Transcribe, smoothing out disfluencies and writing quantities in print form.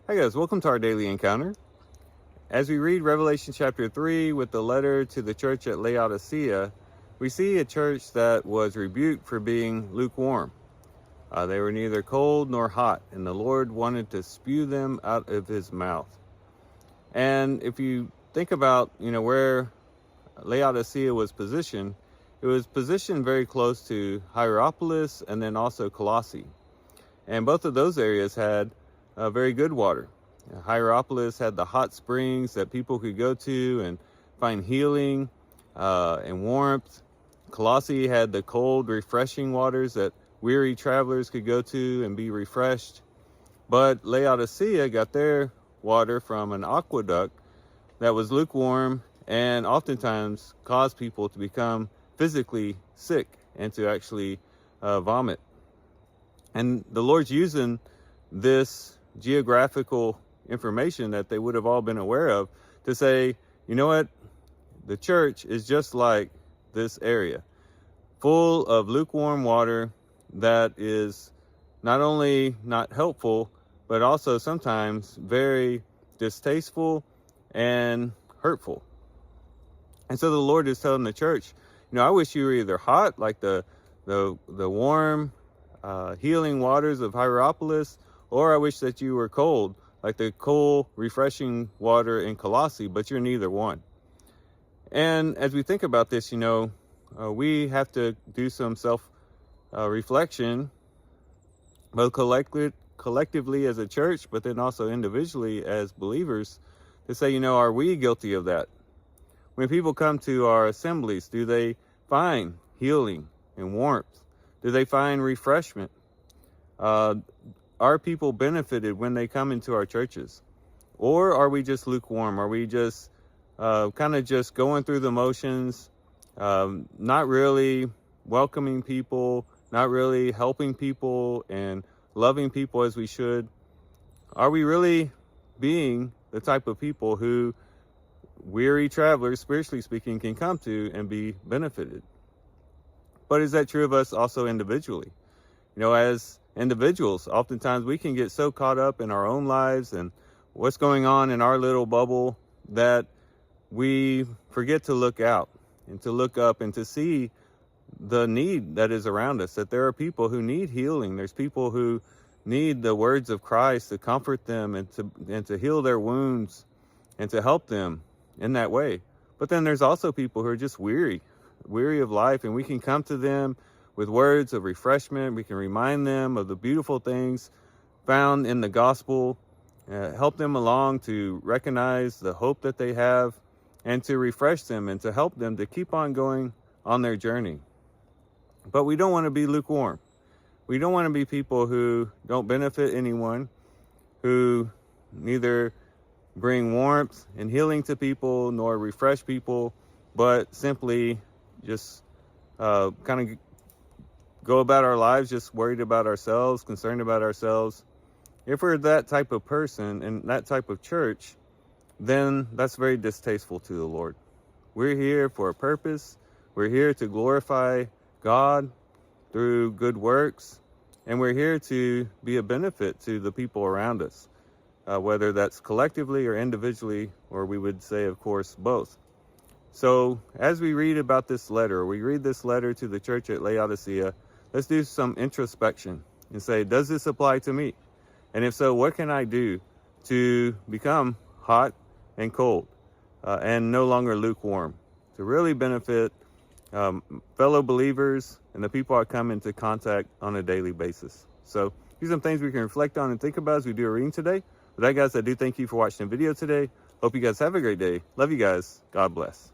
Hi guys, welcome to our daily encounter. As we read Revelation chapter 3 with the letter to the church at Laodicea, we see a church that was rebuked for being lukewarm. They were neither cold nor hot, and the Lord wanted to spew them out of his mouth. And if you think about, where Laodicea was positioned, it was positioned very close to Hierapolis and then also Colossae. And both of those areas had very good water. Hierapolis had the hot springs that people could go to and find healing and warmth. Colossae had the cold, refreshing waters that weary travelers could go to and be refreshed. But Laodicea got their water from an aqueduct that was lukewarm and oftentimes caused people to become physically sick and to actually vomit. And the Lord's using this geographical information that they would have all been aware of to say, you know what, the church is just like this area, full of lukewarm water that is not only not helpful, but also sometimes very distasteful and hurtful. And so the Lord is telling the church, I wish you were either hot, like the warm, healing waters of Hierapolis, or I wish that you were cold, like the cool, refreshing water in Colossae, but you're neither one. And as we think about this, we have to do some self-reflection, both collectively as a church, but then also individually as believers, to say, are we guilty of that? When people come to our assemblies, do they find healing and warmth? Do they find refreshment? Are people benefited when they come into our churches? Or are we just lukewarm? Are we just kind of just going through the motions, not really welcoming people, not really helping people and loving people as we should? Are we really being the type of people who weary travelers, spiritually speaking, can come to and be benefited? But is that true of us also individually? As individuals, oftentimes we can get so caught up in our own lives and what's going on in our little bubble that we forget to look out and to look up and to see the need that is around us, that there are people who need healing. There's people who need the words of Christ to comfort them and to heal their wounds and to help them in that way. But then there's also people who are just weary of life, and we can come to them with words of refreshment. We can remind them of the beautiful things found in the gospel, help them along to recognize the hope that they have, and to refresh them and to help them to keep on going on their journey. But we don't want to be lukewarm. We don't want to be people who don't benefit anyone, who neither bring warmth and healing to people nor refresh people, but simply just kind of go about our lives just worried about ourselves, concerned about ourselves. If we're that type of person and that type of church, then that's very distasteful to the Lord. We're here for a purpose. We're here to glorify God through good works, and we're here to be a benefit to the people around us, whether that's collectively or individually, or we would say, of course, both. So as we read about this letter, we read this letter to the church at Laodicea, let's do some introspection and say, does this apply to me? And if so, what can I do to become hot and cold and no longer lukewarm, to really benefit fellow believers and the people I come into contact on a daily basis? So these are some things we can reflect on and think about as we do a reading today. With that, guys, I do thank you for watching the video today. Hope you guys have a great day. Love you guys. God bless.